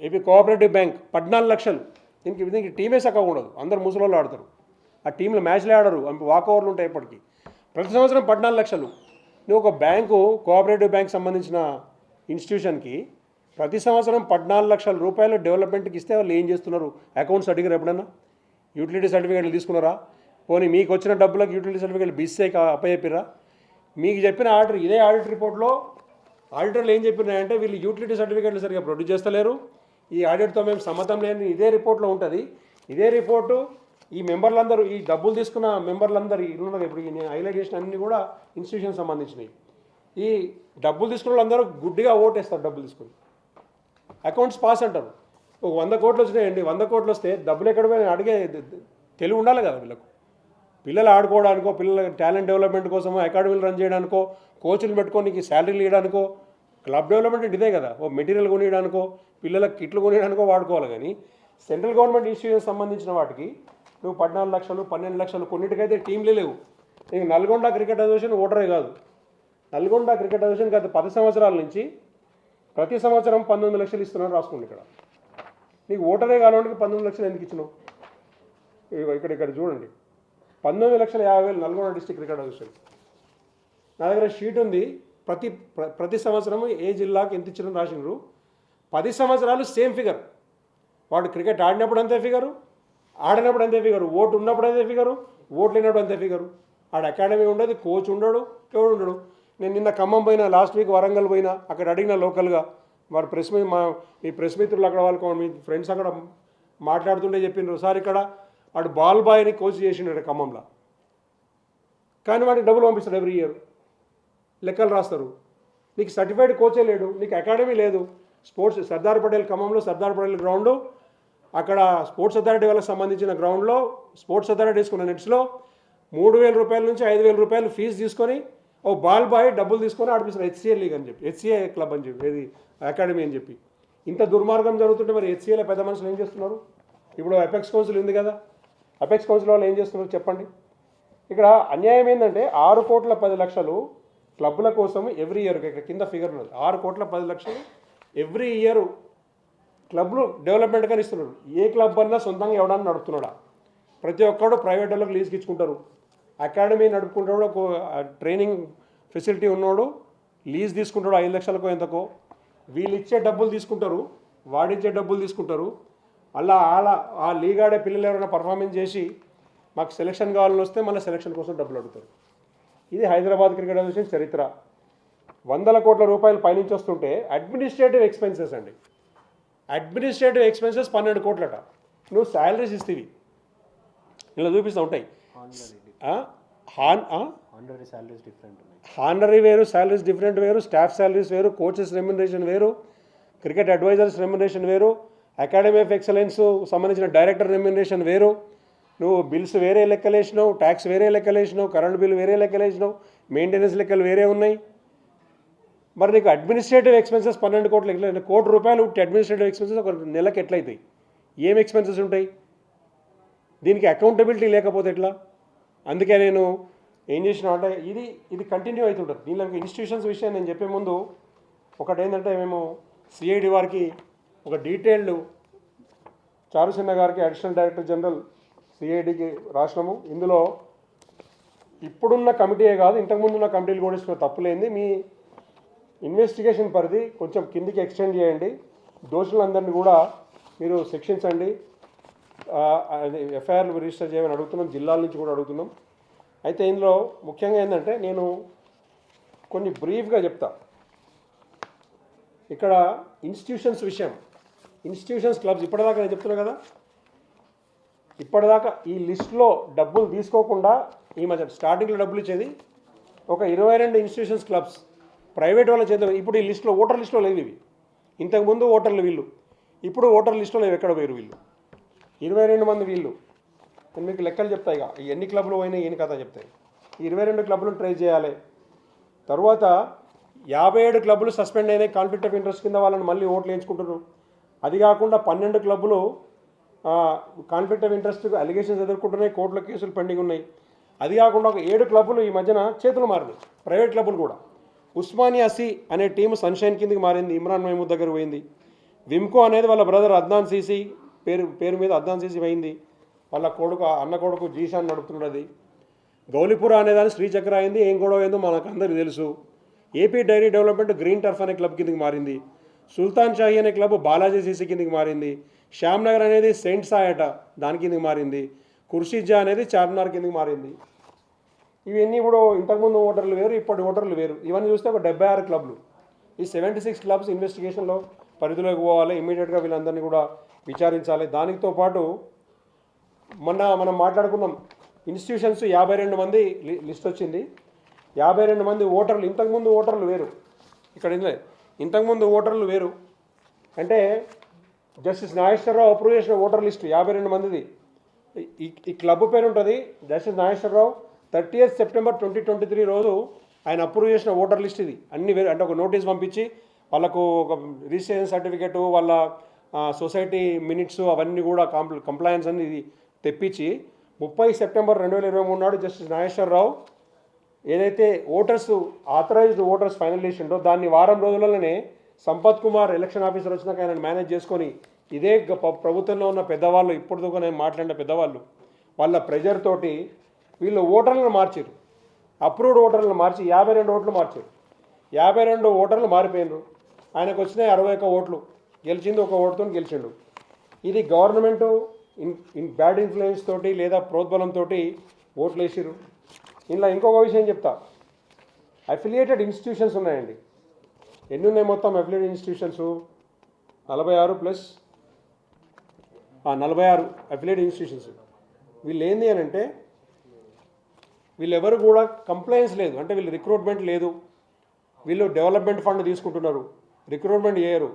ఏపీ కోఆపరేటివ్ బ్యాంక్ 14 లక్షలు. దీనికి టీమే సక్క ఉండదు, అందరు ముసలోళ్ళు ఆడతారు, ఆ టీంలో మ్యాచ్లే ఆడరు, వాక్ ఓవర్లు ఉంటాయి ఎప్పటికీ. ప్రతి సంవత్సరం 14 లక్షలు. నువ్వు ఒక బ్యాంకు కోఆపరేటివ్ బ్యాంక్ సంబంధించిన ఇన్స్టిట్యూషన్కి ప్రతి సంవత్సరం 14 లక్షల రూపాయలు డెవలప్మెంట్కి ఇస్తే వాళ్ళు ఏం చేస్తున్నారు? అకౌంట్స్ అడిగారు ఎప్పుడన్నా? యూటిలిటీ సర్టిఫికేట్లు తీసుకున్నారా? పోనీ మీకు వచ్చిన డబ్బులకు యూటిలిటీ సర్టిఫికేట్లు బీసీఐకి అప్పచెప్పిరా? మీకు చెప్పిన ఆడిటర్, ఇదే ఆడిట్ రిపోర్ట్లో ఆడిటర్లు ఏం చెప్పినాయంటే, వీళ్ళు యూటిలిటీ సర్టిఫికేట్లు సరిగ్గా ప్రొడ్యూస్ చేస్తలేరు, ఈ ఆడిట్తో మేము సమ్మతం లేని ఇదే రిపోర్ట్లో ఉంటుంది. ఇదే రిపోర్టు ఈ మెంబర్లందరూ, ఈ డబ్బులు తీసుకున్న మెంబర్లందరూ ఇల్లు ఇప్పుడు నేను హైలైట్ చేసిన అన్ని కూడా ఇన్స్టిట్యూషన్ సంబంధించినవి. ఈ డబ్బులు తీసుకున్న వాళ్ళందరూ గుడ్డిగా ఓటేస్తారు. డబ్బులు తీసుకుని అకౌంట్స్ పాస్ అంటారు. ఒక 100 కోట్లు వచ్చినాయండి, 100 కోట్లు వస్తే డబ్బులు ఎక్కడ పోయి అడిగే తెలివి ఉండాలి కదా వీళ్ళకు. పిల్లలు ఆడుకోవడానికో, పిల్లల టాలెంట్ డెవలప్మెంట్ కోసమో, అకాడమీలు రన్ చేయడానికో, కోచ్లు పెట్టుకోనికి శాలరీలు ఇవ్వడానికో, క్లబ్ డెవలప్మెంట్ ఇదే కదా. ఓ మెటీరియల్ కొనియడానికో, పిల్లలకు కిట్లు కొనియడానికో వాడుకోవాలి. కానీ సెంట్రల్ గవర్నమెంట్ ఇన్స్టిట్యూషన్ సంబంధించిన వాటికి నువ్వు 14 లక్షలు 12 లక్షలు, కొన్నిటికైతే టీంలే లేవు. నీకు నల్గొండ క్రికెట్ అసోసియేషన్ ఓటరే కాదు. నల్గొండ క్రికెట్ అసోసియేషన్ గత 10 సంవత్సరాల నుంచి ప్రతి సంవత్సరం 19 లక్షలు ఇస్తున్నారు. రాసుకోండి. ఇక్కడ నీకు ఓటరే కానివాడికి 19 లక్షలు ఎందుకు ఇచ్చినావు? ఇక్కడ చూడండి, 19,50,000 నల్గొండ డిస్ట్రిక్ట్ క్రికెట్ అసోసియేషన్. నా దగ్గర షీట్ ఉంది. ప్రతి సంవత్సరం ఏ జిల్లాకి ఎంత ఇచ్చిన రాసినారు. 10 సంవత్సరాలు సేమ్ ఫిగర్. వాడు క్రికెట్ ఆడినప్పుడు అంతే ఫిగరు, ఆడినప్పుడు అంతే ఫిగరు, ఓటు ఉన్నప్పుడు అంతే ఫిగరు, ఓటు లేనప్పుడు అంతే ఫిగరు. ఆడ అకాడమీ ఉండదు, కోచ్ ఉండడు, ఎవడు ఉండడు. నేను నిన్న ఖమ్మం పోయినా, లాస్ట్ వీక్ వరంగల్ పోయినా, అక్కడ అడిగిన లోకల్గా వాడు ప్రెస్ మీ ప్రెస్ మిత్రులు అక్కడ వాళ్ళకు మీ ఫ్రెండ్స్ అక్కడ మాట్లాడుతుంటే చెప్పిండ్రు, సార్ ఇక్కడ వాడు బాల్ బాయ్ని కోచ్ చేసిండు ఖమ్మంలో, కానీ వాడికి డబ్బులు పంపిస్తాడు ఎవ్రీ ఇయర్, లెక్కలు రాస్తారు. నీకు సర్టిఫైడ్ కోచే లేడు, నీకు అకాడమీ లేదు. స్పోర్ట్స్ సర్దార్ పటేల్ ఖమ్మంలో సర్దార్ పటేల్ గ్రౌండ్, అక్కడ స్పోర్ట్స్ అథారిటీ వాళ్ళకి సంబంధించిన గ్రౌండ్లో స్పోర్ట్స్ అథారిటీ తీసుకున్న నెట్స్లో 3,000 రూపాయల నుంచి 5,000 రూపాయలు ఫీజు తీసుకొని ఓ బాల్ బాయ్ డబ్బులు తీసుకొని ఆడిపిస్తారు. హెచ్సిఏ లీగ్ అని చెప్పి, హెచ్సిఏ క్లబ్ అని చెప్పి, ఏది అకాడమీ అని చెప్పి. ఇంత దుర్మార్గం జరుగుతుంటే మరి హెచ్సిఏలో పెద్ద మనుషులు ఏం చేస్తున్నారు? ఇప్పుడు అపెక్స్ కౌన్సిల్ ఉంది కదా, అపెక్స్ కౌన్సిల్ వాళ్ళు ఏం చేస్తున్నారు చెప్పండి. ఇక్కడ అన్యాయం ఏంటంటే 6,10,00,000 క్లబ్ల కోసం ఎవ్రీ ఇయర్, ఇక్కడ కింద ఫిగర్ ఉన్నది, 6,10,00,000 ఎవ్రీ ఇయర్ క్లబ్లు డెవలప్మెంట్గా ఇస్తున్నారు. ఏ క్లబ్ అన్నా సొంతంగా ఎవడన్నా నడుపుతున్నాడా? ప్రతి ఒక్కడు ప్రైవేట్ వాళ్ళకి లీజ్కి ఇచ్చుకుంటారు. అకాడమీ నడుపుకుంటాడు, ఒక ట్రైనింగ్ ఫెసిలిటీ ఉన్నోడు లీజ్ తీసుకుంటాడు 5 లక్షలకో ఎంతకో. వీళ్ళు ఇచ్చే డబ్బులు తీసుకుంటారు, వాడిచ్చే డబ్బులు తీసుకుంటారు. అలా ఆ లీగ్ ఆడే పిల్లలు ఎవరైనా పర్ఫార్మెన్స్ చేసి మాకు సెలక్షన్ కావాలని వస్తే మళ్ళీ సెలక్షన్ కోసం డబ్బులు అడుగుతారు. ఇది హైదరాబాద్ క్రికెట్ అసోసియేషన్ చరిత్ర. 100 కోట్ల రూపాయలు పైనుంచి వస్తుంటే అడ్మినిస్ట్రేటివ్ ఎక్స్పెన్సెస్ అండి, అడ్మినిస్ట్రేటివ్ ఎక్స్పెన్సెస్ 12 కోట్లట. నువ్వు శాలరీస్ ఇస్తేవి ఇలా చూపిస్తూ ఉంటాయి. హానరీ వేరు, శాలరీస్ డిఫరెంట్ వేరు, స్టాఫ్ శాలరీస్ వేరు, కోచెస్ రెమ్యునరేషన్ వేరు, క్రికెట్ అడ్వైజర్స్ రెమ్యునరేషన్ వేరు, అకాడమీ ఆఫ్ ఎక్సలెన్స్ సంబంధించిన డైరెక్టర్ రెమ్యునరేషన్ వేరు. నువ్వు బిల్స్ వేరే లెక్కలేసినావు, ట్యాక్స్ వేరే లెక్కలేసినావు, కరెంట్ బిల్ వేరే లెక్కలేసినావు, మెయింటెనెన్స్ లెక్కలు వేరే ఉన్నాయి. మరి నీకు అడ్మినిస్ట్రేటివ్ ఎక్స్పెన్సెస్ 12 కోట్లు, 1 కోటి రూపాయలు అడ్మినిస్ట్రేటివ్ ఎక్స్పెన్సెస్ ఒక నెలకు ఎట్లయితాయి? ఏం ఎక్స్పెన్సెస్ ఉంటాయి? దీనికి అకౌంటబిలిటీ లేకపోతే ఎట్లా? అందుకే నేను ఏం చేసినా అంటే ఇది కంటిన్యూ అవుతుంటుంది. దీనిలో ఇన్స్టిట్యూషన్స్ విషయం నేను చెప్పే ముందు ఒకటి ఏంటంటే, మేము సిఐడి వారికి ఒక డీటెయిల్డ్ చారుసిన్న గారికి అడిషనల్ డైరెక్టర్ జనరల్ సిఐడికి రాసినాము. ఇందులో ఇప్పుడున్న కమిటీయే కాదు, ఇంతకుముందు ఉన్న కమిటీలు కూడా ఇస్తున్న తప్పులేంది, మీ ఇన్వెస్టిగేషన్ పరిధి కొంచెం కిందికి ఎక్స్టెండ్ చేయండి, దోషులందరినీ కూడా మీరు శిక్షించండి, ఎఫ్ఐఆర్లు రిజిస్టర్ చేయమని అడుగుతున్నాం, జిల్లాల నుంచి కూడా అడుగుతున్నాం. అయితే ఇందులో ముఖ్యంగా ఏంటంటే, నేను కొన్ని బ్రీఫ్గా చెప్తా. ఇక్కడ ఇన్స్టిట్యూషన్స్ విషయం, ఇన్స్టిట్యూషన్స్ క్లబ్స్ ఇప్పటిదాకా నేను చెప్తున్నా కదా, ఇప్పటిదాకా ఈ లిస్టులో డబ్బులు తీసుకోకుండా ఈ మధ్య స్టార్టింగ్లో డబ్బులు ఇచ్చేది ఒక 22 ఇన్స్టిట్యూషన్స్ క్లబ్స్ ప్రైవేట్ వాళ్ళ చేత. ఇప్పుడు ఈ లిస్టులో ఓటర్ లిస్టులో లేవు ఇవి. ఇంతకుముందు ఓటర్లు వీళ్ళు, ఇప్పుడు ఓటర్ లిస్టులో లేవు. ఎక్కడ పోయారు వీళ్ళు? 22 మంది వీళ్ళు. నేను మీకు లెక్కలు చెప్తాయి, ఇక ఎన్ని క్లబ్లు పోయినా ఏని కథ చెప్తాయి. ఈ 22 క్లబ్లను ట్రేస్ చేయాలి. తర్వాత 57 క్లబ్లు సస్పెండ్ అయినాయి కాన్ఫ్లిక్ట్ ఆఫ్ ఇంట్రెస్ట్ కింద, వాళ్ళని మళ్ళీ ఓట్లు వేయించుకుంటున్నారు. అది కాకుండా 12 క్లబ్లు కాన్ఫ్లిక్ట్ ఆఫ్ ఇంట్రెస్ట్ అలిగేషన్స్ ఎదుర్కొంటున్నాయి, కోర్టులో కేసులు పెండింగ్ ఉన్నాయి. అది కాకుండా ఒక 7 క్లబ్లు ఈ మధ్యన చేతులు మారినాయి, ప్రైవేట్ క్లబ్లు కూడా. ఉస్మానియా సి అనే టీం సన్షైన్ కిందకి మారింది, ఇమ్రాన్ మహమూద్ దగ్గర పోయింది. విమ్కో అనేది వాళ్ళ బ్రదర్ అద్నాన్ సీసీ పేరు మీద అద్నాన్ సీసీ పోయింది, వాళ్ళ కొడుకు అన్న కొడుకు జీషాన్ నడుపుతున్నాడు. అది గౌలిపుర అనేదాన్ని శ్రీచక్ర అయింది. ఏం గొడవ అయిందో మనకు అందరికీ తెలుసు. AP dairy development green turf అనే క్లబ్ కిందకి మారింది. సుల్తాన్ షాహీ అనే క్లబ్ బాలాజీ సీసీ కిందకి మారింది. శ్యామ్ నగర్ అనేది సెయింట్ సాయట దాని కిందకి మారింది. కుర్షిజా అనేది చార్మినార్ కిందకి మారింది. ఇవన్నీ ఇప్పుడు ఇంతకుముందు ఓటర్లు వేరు, ఇప్పటి ఓటర్లు వేరు. ఇవన్నీ చూస్తే ఒక 76 క్లబ్లు. ఈ 76 క్లబ్స్ ఇన్వెస్టిగేషన్లో పరిధిలోకి పోవాలి. ఇమీడియట్గా వీళ్ళందరినీ కూడా విచారించాలి. దానితో పాటు మనం మాట్లాడుకున్నాం, ఇన్స్టిట్యూషన్స్ 52 మంది లిస్ట్ వచ్చింది. 52 మంది ఓటర్లు. ఇంతకుముందు ఓటర్లు వేరు, ఇక్కడ ఇంతకుముందు ఓటర్లు వేరు. అంటే జస్టిస్ నాగేశ్వరరావు అప్రూవ్ చేసిన ఓటర్ లిస్టు 52 మందిది. ఈ క్లబ్ పేరు ఉంటుంది జస్టిస్ నాగేశ్వరరావు. 30th సెప్టెంబర్ 2023 రోజు ఆయన అప్రూవ్ చేసిన ఓటర్ లిస్ట్ ఇది. అన్ని వేరు, అంటే ఒక నోటీస్ పంపించి వాళ్ళకు ఒక రిజిస్ట్రేషన్ సర్టిఫికేటు, వాళ్ళ సొసైటీ మినిట్స్ అవన్నీ కూడా కంప్లయన్స్ అన్ని ఇది తెప్పించి 30 సెప్టెంబర్ 2023 నాడు జస్టిస్ నాగేశ్వరరావు ఏదైతే ఓటర్స్ ఆథరైజ్డ్ ఓటర్స్ ఫైనల్ చేసిండో దాన్ని వారం రోజులలోనే సంపత్ కుమార్ ఎలక్షన్ ఆఫీసర్ వచ్చినాక ఆయన మేనేజ్ చేసుకొని, ఇదే ప్రభుత్వంలో ఉన్న పెద్దవాళ్ళు, ఇప్పుడు నేను మాట్లాడిన పెద్దవాళ్ళు, వాళ్ళ ప్రెజర్ తోటి వీళ్ళు ఓటర్లను మార్చారు. అప్రూవ్డ్ ఓటర్లను మార్చి 52 ఓట్లు మార్చారు. 52 ఓటర్లు మారిపోయినారు. ఆయనకు వచ్చినాయి 61 ఓట్లు. గెలిచింది ఒక ఓటుతో గెలిచిండు. ఇది గవర్నమెంట్ ఇన్ బ్యాడ్ ఇన్ఫ్లుయెన్స్ తోటి లేదా ప్రోద్బలంతో ఓట్లు వేసిర్రు. ఇలా ఇంకొక విషయం చెప్తా, అఫిలియేటెడ్ ఇన్స్టిట్యూషన్స్ ఉన్నాయండి. ఎన్ని ఉన్నాయి మొత్తం affiliated institutions? 46 plus 46 affiliated institutions. వీళ్ళు ఏంది అని అంటే వీళ్ళెవరు కూడా కంప్లైంట్స్ లేదు, అంటే వీళ్ళు రిక్రూట్మెంట్ లేదు, వీళ్ళు డెవలప్మెంట్ ఫండ్ తీసుకుంటున్నారు, రిక్రూట్మెంట్ చేయరు.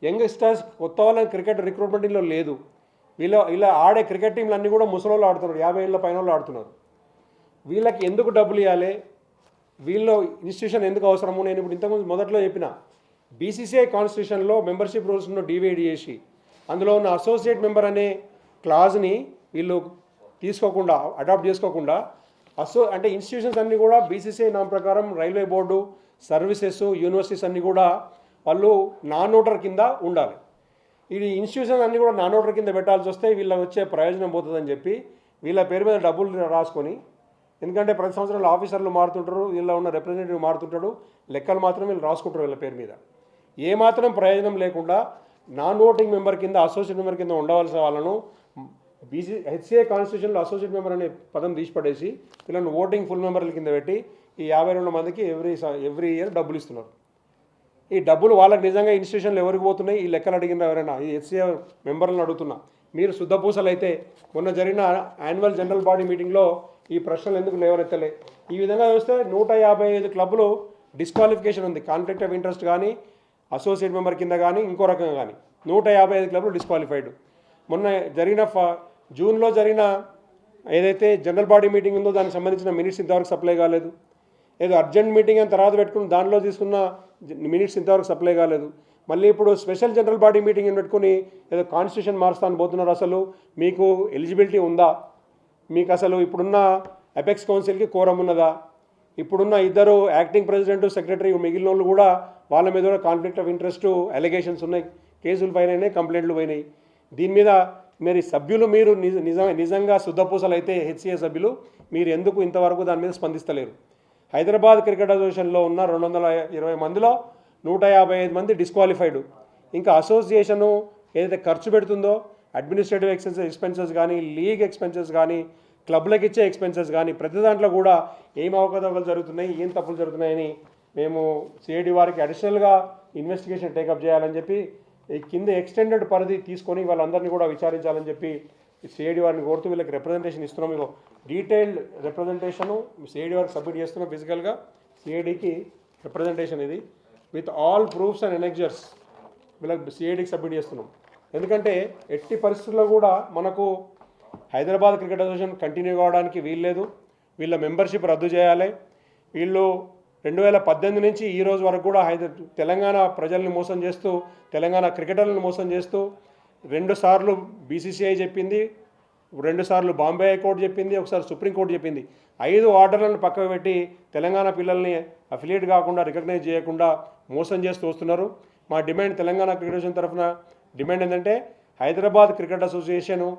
యంగ్స్టర్స్ కొత్త వాళ్ళని క్రికెట్ రిక్రూట్మెంట్లో లేదు. ఇలా ఆడే క్రికెట్ టీంలు అన్నీ కూడా ముసలోళ్ళు ఆడుతున్నారు, 50 ఏళ్ళ పైన వాళ్ళు ఆడుతున్నారు. వీళ్ళకి ఎందుకు డబ్బులు ఇవ్వాలి, వీళ్ళు ఇన్స్టిట్యూషన్ ఎందుకు అవసరము? నేను ఇప్పుడు ఇంతకుముందు మొదట్లో చెప్పిన బీసీసీఐ కాన్స్టిట్యూషన్లో మెంబర్షిప్ రూల్స్ను డివైడ్ చేసి అందులో ఉన్న అసోసియేట్ మెంబర్ అనే క్లాజ్ని వీళ్ళు తీసుకోకుండా అడాప్ట్ చేసుకోకుండా అంటే ఇన్స్టిట్యూషన్స్ అన్నీ కూడా బీసీసీఐ నామ్ ప్రకారం రైల్వే బోర్డు, సర్వీసెస్, యూనివర్సిటీస్ అన్నీ కూడా వాళ్ళు నాన్ ఓటర్ కింద ఉండాలి. ఇది ఇన్స్టిట్యూషన్స్ అన్నీ కూడా నాన్ ఓటర్ కింద పెట్టాల్సి వస్తే వీళ్ళకి వచ్చే ప్రయోజనం పోతుందని చెప్పి వీళ్ళ పేరు మీద డబ్బులు రాసుకొని, ఎందుకంటే ప్రతి సంవత్సరాలు ఆఫీసర్లు మారుతుంటారు, వీళ్ళ ఉన్న రిప్రజెంటేటివ్ మారుతుంటాడు, లెక్కలు మాత్రం వీళ్ళు రాసుకుంటారు వీళ్ళ పేరు మీద. ఏమాత్రం ప్రయోజనం లేకుండా నాన్ ఓటింగ్ మెంబర్ కింద, అసోసియేట్ మెంబర్ కింద ఉండవలసిన వాళ్ళను హెచ్సిఏ కాన్స్టిట్యూషన్లో అసోసియేట్ మెంబర్ అనే పదం తీసిపడేసి వీళ్ళని ఓటింగ్ ఫుల్ మెంబర్ల కింద పెట్టి ఈ 52 మందికి ఎవ్రీ ఇయర్ డబ్బులు ఇస్తున్నారు. ఈ డబ్బులు వాళ్ళకి నిజంగా ఇన్స్టిట్యూషన్లు ఎవరికి పోతున్నాయి? ఈ లెక్కలు అడిగిన ఎవరైనా ఈ హెచ్సిఏ మెంబర్లను అడుగుతున్నా. మీరు శుద్ధపూసలు అయితే మొన్న జరిగిన యాన్యువల్ జనరల్ బాడీ మీటింగ్లో ఈ ప్రశ్నలు ఎందుకు లేవనెత్తలే? ఈ విధంగా చూస్తే 155 క్లబ్లు డిస్క్వాలిఫికేషన్ ఉంది, కాన్ఫ్లిక్ట్ ఆఫ్ ఇంట్రెస్ట్ కానీ, అసోసియేట్ మెంబర్ కింద కానీ, ఇంకో రకంగా కానీ 155 క్లబ్లు డిస్క్వాలిఫైడ్. మొన్న జరిగిన జూన్లో జరిగిన ఏదైతే జనరల్ బాడీ మీటింగ్ ఉందో దానికి సంబంధించిన మినిట్స్ ఇంతవరకు సప్లై కాలేదు. ఏదో అర్జెంట్ మీటింగ్ అని తర్వాత పెట్టుకుని దానిలో తీసుకున్న మినిట్స్ ఇంతవరకు సప్లై కాలేదు. మళ్ళీ ఇప్పుడు స్పెషల్ జనరల్ బాడీ మీటింగ్ అని పెట్టుకుని ఏదో కాన్స్టిట్యూషన్ మారుస్తాను పోతున్నారు. అసలు మీకు ఎలిజిబిలిటీ ఉందా? మీకు అసలు ఇప్పుడున్న అపెక్స్ కౌన్సిల్కి కోరం ఉన్నదా? ఇప్పుడున్న ఇద్దరు యాక్టింగ్ ప్రెసిడెంట్, సెక్రటరీ మిగిలిన వాళ్ళు కూడా వాళ్ళ మీద కూడా కాన్ఫ్లిక్ట్ ఆఫ్ ఇంట్రెస్ట్ అలిగేషన్స్ ఉన్నాయి, కేసులు పైన కంప్లైంట్లు పోయినాయి. దీని మీద మరి సభ్యులు మీరు నిజంగా శుద్ధపూసలు అయితే హెచ్సిఏ సభ్యులు మీరు ఎందుకు ఇంతవరకు దాని మీద స్పందిస్తలేరు? హైదరాబాద్ క్రికెట్ అసోసియేషన్లో ఉన్న 220 మందిలో 155 మంది డిస్క్వాలిఫైడ్. ఇంకా అసోసియేషను ఏదైతే ఖర్చు పెడుతుందో అడ్మినిస్ట్రేటివ్ ఎక్స్పెన్సెస్ కానీ, లీగ్ ఎక్స్పెన్సెస్ కానీ, క్లబ్లకు ఇచ్చే ఎక్స్పెన్సెస్ కానీ ప్రతి దాంట్లో కూడా ఏం అవకతవకలు జరుగుతున్నాయి, ఏం తప్పులు జరుగుతున్నాయని మేము సిఐడి వారికి అడిషనల్గా ఇన్వెస్టిగేషన్ టేకప్ చేయాలని చెప్పి ఈ కింద ఎక్స్టెండెడ్ పరిధి తీసుకొని వాళ్ళందరినీ కూడా విచారించాలని చెప్పి సిఐడి వారిని కోరుతూ వీళ్ళకి రిప్రజెంటేషన్ ఇస్తున్నాం. ఇగో డీటెయిల్డ్ రిప్రజెంటేషను సిఐడి వారికి సబ్మిట్ చేస్తున్నాం. ఫిజికల్గా సిఐడికి రిప్రజెంటేషన్ ఇది విత్ ఆల్ ప్రూఫ్స్ అండ్ ఎనెక్జర్స్ వీళ్ళకి సిఐడికి సబ్మిట్ చేస్తున్నాం. ఎందుకంటే ఎట్టి పరిస్థితుల్లో కూడా మనకు హైదరాబాద్ క్రికెట్ అసోసియేషన్ కంటిన్యూ కావడానికి వీల్లేదు. వీళ్ళ మెంబర్షిప్ రద్దు చేయాలి. వీళ్ళు 2018 నుంచి ఈ రోజు వరకు కూడా తెలంగాణ ప్రజల్ని మోసం చేస్తూ, తెలంగాణ క్రికెటర్లను మోసం చేస్తూ 2 సార్లు బీసీసీఐ చెప్పింది, 2 సార్లు బాంబే హైకోర్టు చెప్పింది, ఒకసారి సుప్రీంకోర్టు చెప్పింది. 5 ఆర్డర్లను పక్కకు పెట్టి తెలంగాణ పిల్లల్ని అఫిలియేట్ కాకుండా, రికగ్నైజ్ చేయకుండా మోసం చేస్తూ వస్తున్నారు. మా డిమాండ్ తెలంగాణ క్రికెట్ అసోసియేషన్ తరఫున డిమాండ్ ఏంటంటే హైదరాబాద్ క్రికెట్ అసోసియేషను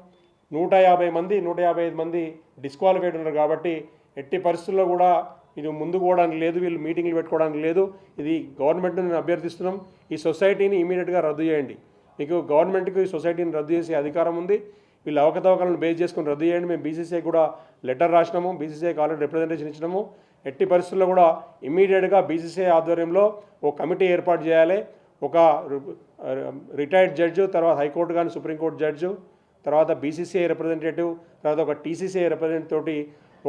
155 మంది డిస్క్వాలిఫైడ్ ఉన్నారు కాబట్టి ఎట్టి పరిస్థితుల్లో కూడా ఇది ముందుకు పోవడానికి లేదు, వీళ్ళు మీటింగ్లు పెట్టుకోవడానికి లేదు. ఇది గవర్నమెంట్ని నేను అభ్యర్థిస్తున్నాం, ఈ సొసైటీని ఇమీడియట్గా రద్దు చేయండి. మీకు గవర్నమెంట్కి ఈ సొసైటీని రద్దు చేసే అధికారం ఉంది. వీళ్ళు అవకతవకలను బేస్ చేసుకుని రద్దు చేయండి. మేము బీసీసీఐ కూడా లెటర్ రాసినాము, బీసీసీఐకి ఆల్రెడీ రిప్రజెంటేషన్ ఇచ్చినాము. ఎట్టి పరిస్థితుల్లో కూడా ఇమీడియట్గా బీసీసీఐ ఆధ్వర్యంలో ఒక కమిటీ ఏర్పాటు చేయాలి. ఒక రిటైర్డ్ జడ్జు, తర్వాత హైకోర్టు కానీ సుప్రీంకోర్టు జడ్జు, తర్వాత బీసీసీఐ రిప్రజెంటేటివ్, తర్వాత ఒక టీసీసీఐ రిప్రజెంటేటివ్ తోటి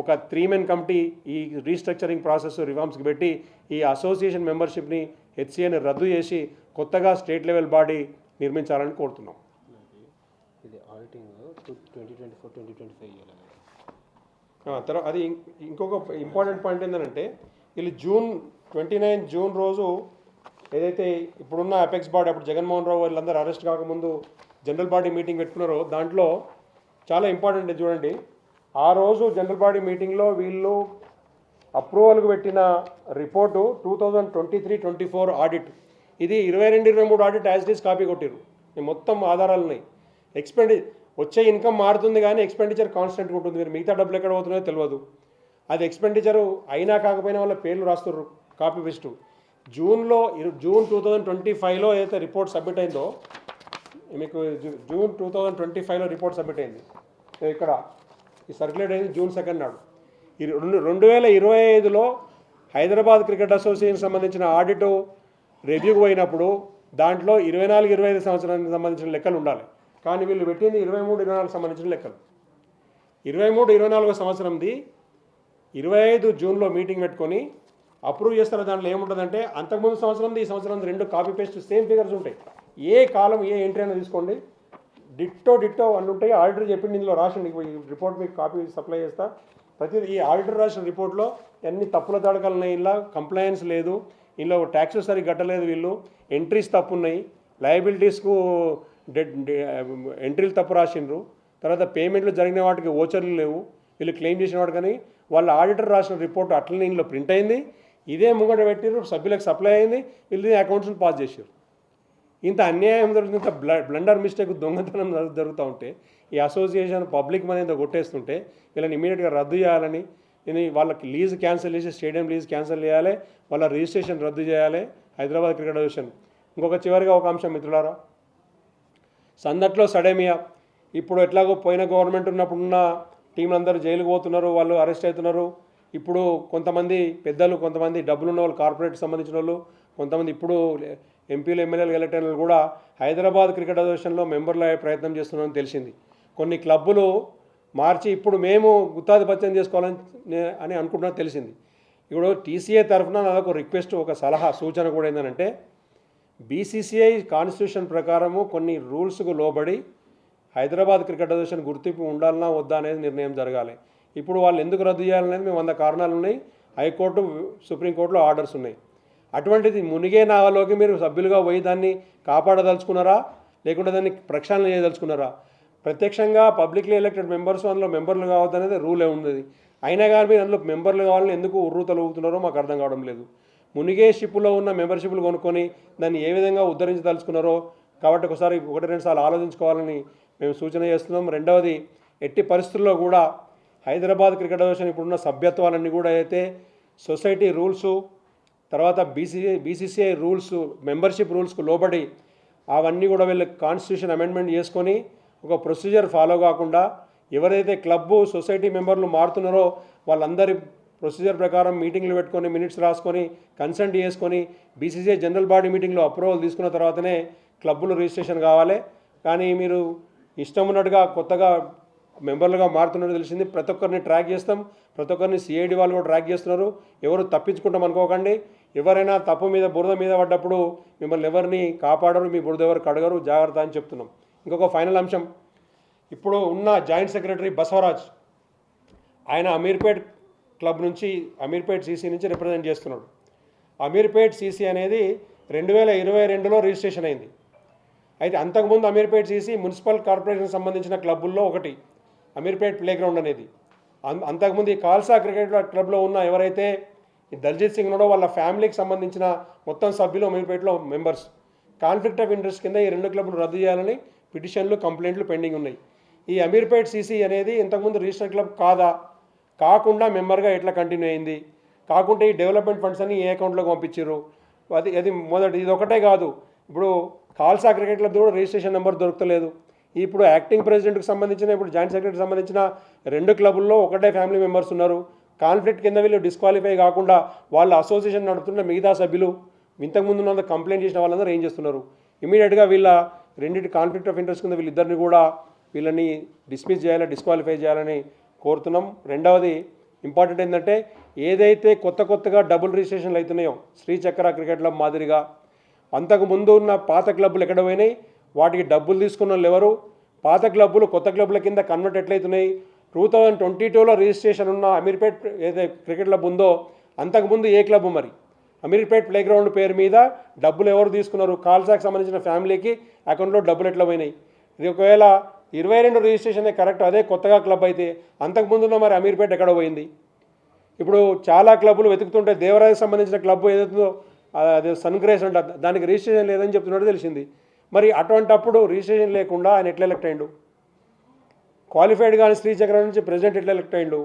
ఒక 3-man కమిటీ ఈ రీస్ట్రక్చరింగ్ ప్రాసెస్ రిఫార్మ్స్కి పెట్టి ఈ అసోసియేషన్ మెంబర్షిప్ని హెచ్సిఏని రద్దు చేసి కొత్తగా స్టేట్ లెవెల్ బాడీ నిర్మించాలని కోరుతున్నాం. ఇది ఆడిటింగ్ 2024-2025 తర్వాత అది ఇంకొక ఇంపార్టెంట్ పాయింట్ ఏంటంటే వీళ్ళు June 29 రోజు ఏదైతే ఇప్పుడున్న అపెక్స్ బాడీ, అప్పుడు జగన్మోహన్ రావు వీళ్ళందరూ అరెస్ట్ కాకముందు జనరల్ బాడీ మీటింగ్ పెట్టుకున్నారో దాంట్లో చాలా ఇంపార్టెంట్ చూడండి. ఆ రోజు జనరల్ బాడీ మీటింగ్లో వీళ్ళు అప్రూవల్కి పెట్టిన రిపోర్టు 2023-24 ఆడిట్. ఇది 22-23 audit as it is copy కొట్టిరు. మొత్తం ఆధారాలు ఉన్నాయి. వచ్చే ఇన్కమ్ మారుతుంది కానీ ఎక్స్పెండిచర్ కాన్స్టెంట్గా ఉంటుంది. మీరు మిగతా డబ్బులు ఎక్కడ పోతున్నాయో తెలియదు. అది ఎక్స్పెండిచరు అయినా కాకపోయినా వాళ్ళ పేర్లు రాస్తున్నారు కాపీ పేస్టు. జూన్ 2025లో ఏదైతే రిపోర్ట్ సబ్మిట్ అయిందో, మీకు జూన్ 2025లో రిపోర్ట్ సబ్మిట్ అయింది. ఇక్కడ ఈ సర్క్యులేట్ అయింది జూన్ 2 నాడు. 2025లో హైదరాబాద్ క్రికెట్ అసోసియేషన్ సంబంధించిన ఆడిట్ రివ్యూకి పోయినప్పుడు దాంట్లో 24-25 సంవత్సరానికి సంబంధించిన లెక్కలు ఉండాలి. కానీ వీళ్ళు పెట్టింది 23-24 సంబంధించిన లెక్కలు. 23-24 సంవత్సరంది 25 జూన్లో మీటింగ్ పెట్టుకొని అప్రూవ్ చేస్తారు. దాంట్లో ఏముంటుందంటే అంతకుముందు సంవత్సరంది ఈ సంవత్సరం 2 కాపీ పేస్ట్ సేమ్ ఫిగర్స్ ఉంటాయి. ఏ కాలం ఏ ఎంట్రీ అయినా తీసుకోండి, డిట్టో అన్నీ ఉంటాయి. ఆడిటర్ చెప్పింది ఇందులో రాసిండి, ఈ రిపోర్ట్ మీకు కాపీ సప్లై చేస్తా. ప్రతిదీ ఈ ఆడిటర్ రాసిన రిపోర్ట్లో అన్ని తప్పుల తడకలు ఉన్నాయి. ఇలా కంప్లైన్స్ లేదు, ఇందులో ట్యాక్సెస్ సరిగ్గా కట్టలేదు, వీళ్ళు ఎంట్రీస్ తప్పు ఉన్నాయి, లయబిలిటీస్కు ఎంట్రీలు తప్పు రాసిండ్రు, తర్వాత పేమెంట్లు జరిగిన వాటికి ఓచర్లు లేవు, వీళ్ళు క్లెయిమ్ చేసిన వాడు. కానీ వాళ్ళ ఆడిటర్ రాసిన రిపోర్ట్ అట్లనే ఇందులో ప్రింట్ అయింది, ఇదే ముంగట పెట్టిర్రు, సభ్యులకు సప్లై అయింది, వీళ్ళు అకౌంట్స్ని పాస్ చేసారు. ఇంత అన్యాయం జరుగుతుంది, ఇంత బ్లండర్ మిస్టేక్ దొంగతనం జరుగుతూ ఉంటే, ఈ అసోసియేషన్ పబ్లిక్ మనీ ఇంత కొట్టేస్తుంటే వీళ్ళని ఇమీడియట్గా రద్దు చేయాలని, వాళ్ళకి లీజ్ క్యాన్సిల్ చేసి స్టేడియం లీజ్ క్యాన్సిల్ చేయాలి, వాళ్ళ రిజిస్ట్రేషన్ రద్దు చేయాలి హైదరాబాద్ క్రికెట్ అసోసియేషన్. ఇంకొక చివరిగా ఒక అంశం మిత్రులారా, సందట్లో సడేమియా. ఇప్పుడు ఎట్లాగో పోయిన గవర్నమెంట్ ఉన్నప్పుడున్న టీంలు అందరూ జైలుకు పోతున్నారు, వాళ్ళు అరెస్ట్ అవుతున్నారు. ఇప్పుడు కొంతమంది పెద్దలు, కొంతమంది డబ్బులున్న వాళ్ళు, కార్పొరేట్ సంబంధించిన వాళ్ళు, కొంతమంది ఇప్పుడు ఎంపీలు ఎమ్మెల్యేలు ఎలక్ట్ అయిన వాళ్ళు కూడా హైదరాబాద్ క్రికెట్ అసోసియేషన్లో మెంబర్లు అయ్యే ప్రయత్నం చేస్తున్నారని తెలిసింది. కొన్ని క్లబ్బులు మార్చి ఇప్పుడు మేము గుత్తాధిపత్యం చేసుకోవాలని అని అనుకుంటున్నా తెలిసింది. ఇప్పుడు టీసీఏ తరఫున నాకు రిక్వెస్ట్, ఒక సలహా సూచన కూడా ఏంటంటే, బీసీసీఐ కాన్స్టిట్యూషన్ ప్రకారము కొన్ని రూల్స్కు లోబడి హైదరాబాద్ క్రికెట్ అసోసియేషన్ గుర్తింపు ఉండాలన్నా వద్దా అనేది నిర్ణయం జరగాలి. ఇప్పుడు వాళ్ళు ఎందుకు రద్దు చేయాలనేది మేము 100 కారణాలు ఉన్నాయి, హైకోర్టు సుప్రీంకోర్టులో ఆర్డర్స్ ఉన్నాయి. అటువంటిది మునిగే నావలోకి మీరు సభ్యులుగా పోయి దాన్ని కాపాడదలుచుకున్నారా, లేకుంటే దాన్ని ప్రక్షాళన చేయదలుచుకున్నారా? ప్రత్యక్షంగా పబ్లిక్లీ ఎలక్టెడ్ మెంబర్స్ అందులో మెంబర్లు కావద్దనేది రూలే ఉంది. అయినా కానీ మీరు అందులో మెంబర్లు కావాలని ఎందుకు ఉర్రూతలూగుతున్నారో మాకు అర్థం కావడం లేదు. మునిగే షిప్లో ఉన్న మెంబర్షిప్లు కొనుక్కొని దాన్ని ఏ విధంగా ఉద్ధరించదలుచుకున్నారో కాబట్టి ఒకసారి 1-2 సార్లు ఆలోచించుకోవాలని మేము సూచన చేస్తున్నాం. రెండవది, ఎట్టి పరిస్థితుల్లో కూడా హైదరాబాద్ క్రికెట్ అసోసియేషన్ ఇప్పుడున్న సభ్యత్వాలన్నీ కూడా అయితే సొసైటీ రూల్సు, తర్వాత బీసీసీఐ రూల్స్, మెంబర్షిప్ రూల్స్కు లోబడి అవన్నీ కూడా వీళ్ళు కాన్స్టిట్యూషన్ అమెండ్మెంట్ చేసుకొని ఒక ప్రొసీజర్ ఫాలో కాకుండా ఎవరైతే క్లబ్బు సొసైటీ మెంబర్లు మారుతున్నారో వాళ్ళందరి ప్రొసీజర్ ప్రకారం మీటింగ్లు పెట్టుకొని మినిట్స్ రాసుకొని కన్సెంట్ చేసుకొని బీసీసీఐ జనరల్ బాడీ మీటింగ్లో అప్రూవల్ తీసుకున్న తర్వాతనే క్లబ్బులు రిజిస్ట్రేషన్ కావాలి. కానీ మీరు ఇష్టం ఉన్నట్టుగా కొత్తగా మెంబర్లుగా మారుతున్నట్టు తెలిసింది. ప్రతి ఒక్కరిని ట్రాక్ చేస్తాం, ప్రతి ఒక్కరిని సిఐడి వాళ్ళు కూడా ట్రాక్ చేస్తున్నారు. ఎవరు తప్పించుకుంటాం అనుకోకండి. ఎవరైనా తప్పు మీద బురద మీద పడ్డప్పుడు మిమ్మల్ని ఎవరిని కాపాడరు, మీ బురద ఎవరు కడగరు, జాగ్రత్త అని చెప్తున్నాం. ఇంకొక ఫైనల్ అంశం, ఇప్పుడు ఉన్న జాయింట్ సెక్రటరీ బసవరాజ్, ఆయన అమీర్పేట్ క్లబ్ నుంచి, అమీర్పేట్ సీసీ నుంచి రిప్రజెంట్ చేస్తున్నాడు. అమీర్పేట్ సీసీ అనేది 2022లో రిజిస్ట్రేషన్ అయింది. అయితే అంతకుముందు అమీర్పేట్ సీసీ మున్సిపల్ కార్పొరేషన్ సంబంధించిన క్లబ్బుల్లో ఒకటి అమీర్పేట్ ప్లే గ్రౌండ్ అనేది. అంతకుముందు ఈ కాల్సా క్రికెట్ క్లబ్లో ఉన్న ఎవరైతే దల్జీత్ సింగ్ ఉన్నాడో వాళ్ళ ఫ్యామిలీకి సంబంధించిన మొత్తం సభ్యులు అమీర్పేట్లో మెంబర్స్. కాన్ఫ్లిక్ట్ ఆఫ్ ఇంట్రెస్ట్ కింద ఈ 2 క్లబ్లు రద్దు చేయాలని పిటిషన్లు, కంప్లైంట్లు పెండింగ్ ఉన్నాయి. ఈ అమీర్పేట్ సీసీ అనేది ఇంతకుముందు రిజిస్టర్డ్ క్లబ్ కాకుండా మెంబర్గా ఎట్లా కంటిన్యూ అయింది, కాకుంటే ఈ డెవలప్మెంట్ ఫండ్స్ అన్ని ఏ అకౌంట్లోకి పంపించారు, అది మొదటి. ఇది ఒకటే కాదు, ఇప్పుడు కాల్సా క్రికెట్ క్లబ్ కూడా రిజిస్ట్రేషన్ నెంబర్ దొరకలేదు. ఇప్పుడు యాక్టింగ్ ప్రెసిడెంట్కి సంబంధించిన, ఇప్పుడు జాయింట్ సెక్రటరీకి సంబంధించిన 2 క్లబ్బుల్లో ఒకటే ఫ్యామిలీ మెంబర్స్ ఉన్నారు. కాన్ఫ్లిక్ట్ కింద వీళ్ళు డిస్క్వాలిఫై కాకుండా వాళ్ళ అసోసియేషన్ నడుపుతున్న మిగతా సభ్యులు, ఇంతకుముందు ఉన్న కంప్లైంట్ చేసిన వాళ్ళందరూ ఏం చేస్తున్నారు, ఇమీడియట్గా వీళ్ళ రెండింటి కాన్ఫ్లిక్ట్ ఆఫ్ ఇంట్రెస్ట్ కింద వీళ్ళిద్దరిని కూడా వీళ్ళని డిస్మిస్ చేయాలి, డిస్క్వాలిఫై చేయాలని కోరుతున్నాం. రెండవది ఇంపార్టెంట్ ఏంటంటే, ఏదైతే కొత్తగా డబుల్ రిజిస్ట్రేషన్లు అవుతున్నాయో శ్రీచక్ర క్రికెట్ క్లబ్ మాదిరిగా, అంతకు ముందు ఉన్న పాత క్లబ్బులు ఎక్కడ పోయినాయి, వాటికి డబ్బులు తీసుకున్న వాళ్ళు ఎవరు, పాత క్లబ్బులు కొత్త క్లబ్ల కింద కన్వర్ట్ ఎట్లయితున్నాయి, 2022లో రిజిస్ట్రేషన్ ఉన్న అమీర్పేట్ ఏదైతే క్రికెట్ క్లబ్ ఉందో అంతకుముందు ఏ క్లబ్, మరి అమీర్పేట్ ప్లే గ్రౌండ్ పేరు మీద డబ్బులు ఎవరు తీసుకున్నారు, కాల్సాకి సంబంధించిన ఫ్యామిలీకి అకౌంట్లో డబ్బులు ఎట్లా పోయినాయి. ఇది ఒకవేళ 22 రిజిస్ట్రేషన్ కరెక్ట్, అదే కొత్తగా క్లబ్ అయితే అంతకుముందున్న మరి అమీర్పేట్ ఎక్కడ పోయింది. ఇప్పుడు చాలా క్లబ్బులు వెతుకుతుంటే దేవరాజకి సంబంధించిన క్లబ్ ఏదైతుందో అదే సన్గ్రేస్ అంట, దానికి రిజిస్ట్రేషన్ లేదని చెప్తున్నట్టు తెలిసింది. మరి అటువంటప్పుడు రిజిస్ట్రేషన్ లేకుండా ఆయన ఎట్లా ఎలక్ట్ అయ్యిండు, క్వాలిఫైడ్ కానీ శ్రీచక్ర నుంచి ప్రెసిడెంట్ ఎట్లా ఎలక్ట్ అయ్యిండు.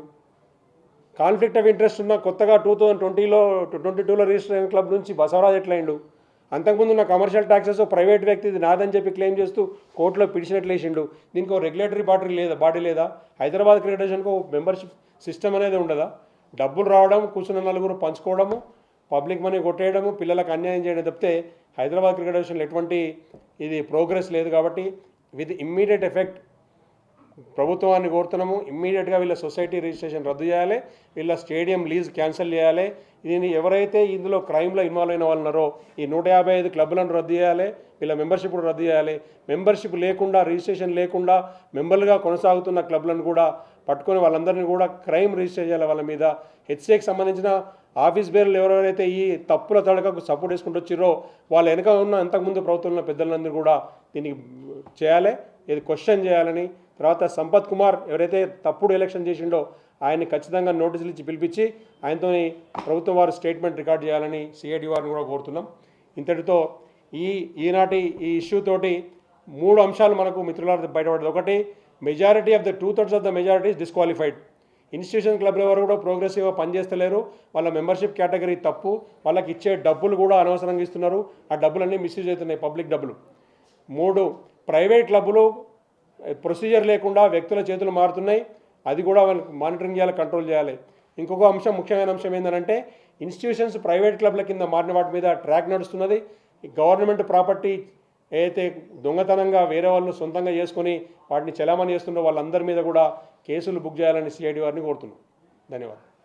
కాన్ఫ్లిక్ట్ ఆఫ్ ఇంట్రెస్ట్ ఉన్న కొత్తగా 2022లో రిజిస్టర్ అయిన క్లబ్ నుంచి బసవరాజ్ ఎట్లయిండు, అంతకుముందు ఉన్న కమర్షియల్ ట్యాక్సెస్ ప్రైవేట్ వ్యక్తి ఇది నాదని చెప్పి క్లెయిమ్ చేస్తూ కోర్టులో పిటిషన్ ఎట్లా వేసిండు. దీనికి ఒక రెగ్యులేటరీ బాడీ లేదా? హైదరాబాద్ క్రికెట్ అసోసియేషన్కు మెంబర్షిప్ సిస్టమ్ అనేది ఉండదా? డబ్బులు రావడం, కూర్చున్న నలుగురు పంచుకోవడము, పబ్లిక్ మనీ కొట్టేయడము, పిల్లలకు అన్యాయం చేయడం తప్పితే హైదరాబాద్ క్రికెట్ అసోసియేషన్లో ఎటువంటి ఇది ప్రోగ్రెస్ లేదు. కాబట్టి విత్ ఇమ్మీడియట్ ఎఫెక్ట్ ప్రభుత్వాన్ని కోరుతున్నాము, ఇమ్మీడియట్గా వీళ్ళ సొసైటీ రిజిస్ట్రేషన్ రద్దు చేయాలి, వీళ్ళ స్టేడియం లీజ్ క్యాన్సిల్ చేయాలి. దీన్ని ఎవరైతే ఇందులో క్రైమ్లో ఇన్వాల్వ్ అయిన వాళ్ళు ఉన్నారో ఈ 155 క్లబ్లను రద్దు చేయాలి, వీళ్ళ మెంబర్షిప్ కూడా రద్దు చేయాలి. మెంబర్షిప్ లేకుండా, రిజిస్ట్రేషన్ లేకుండా మెంబర్లుగా కొనసాగుతున్న క్లబ్లను కూడా పట్టుకొని వాళ్ళందరినీ కూడా క్రైమ్ రిజిస్టర్ చేయాలి వాళ్ళ మీద. హెచ్సిఏకి సంబంధించిన ఆఫీస్ బేర్లు ఎవరెవరైతే ఈ తప్పుల తడకకు సపోర్ట్ చేసుకుంటూ వచ్చిరో వాళ్ళ వెనక ఉన్న అంతకుముందు ప్రభుత్వంలో పెద్దలందరూ కూడా దీనికి చేయాలి, ఇది క్వశ్చన్ చేయాలని. తర్వాత సంపత్ కుమార్ ఎవరైతే తప్పుడు ఎలక్షన్ చేసిండో ఆయన్ని ఖచ్చితంగా నోటీసులు ఇచ్చి పిలిపించి ఆయనతో ప్రభుత్వం వారు స్టేట్మెంట్ రికార్డ్ చేయాలని సిఐడి వారిని కూడా కోరుతున్నాం. ఇంతటితో ఈనాటి ఈ ఇష్యూ తోటి 3 అంశాలు మనకు మిత్రులారా బయటపడ్డది. ఒకటి, majority of the 2/3 of the majority is disqualified. Institution క్లబ్ల వారు కూడా ప్రోగ్రెసివ్గా పనిచేస్తలేరు, వాళ్ళ మెంబర్షిప్ కేటగిరీ తప్పు, వాళ్ళకి ఇచ్చే డబ్బులు కూడా అనవసరంగా ఇస్తున్నారు, ఆ డబ్బులన్నీ మిస్యూజ్ అవుతున్నాయి, పబ్లిక్ డబ్బులు. 3, ప్రైవేట్ క్లబ్బులు ప్రొసీజర్ లేకుండా వ్యక్తుల చేతులు మారుతున్నాయి, అది కూడా వాళ్ళకి మానిటరింగ్ చేయాలి, కంట్రోల్ చేయాలి. ఇంకొక అంశం, ముఖ్యమైన అంశం ఏంటంటే ఇన్స్టిట్యూషన్స్ ప్రైవేట్ క్లబ్ల కింద మారిన వాటి మీద ట్రాక్ నడుస్తున్నది. గవర్నమెంట్ ప్రాపర్టీ ఏదైతే దొంగతనంగా వేరే వాళ్ళు సొంతంగా చేసుకొని వాటిని చలామణి చేస్తున్నారో వాళ్ళందరి మీద కూడా కేసులు బుక్ చేయాలని సిఐడి వారిని కోరుతున్నాం. ధన్యవాదాలు.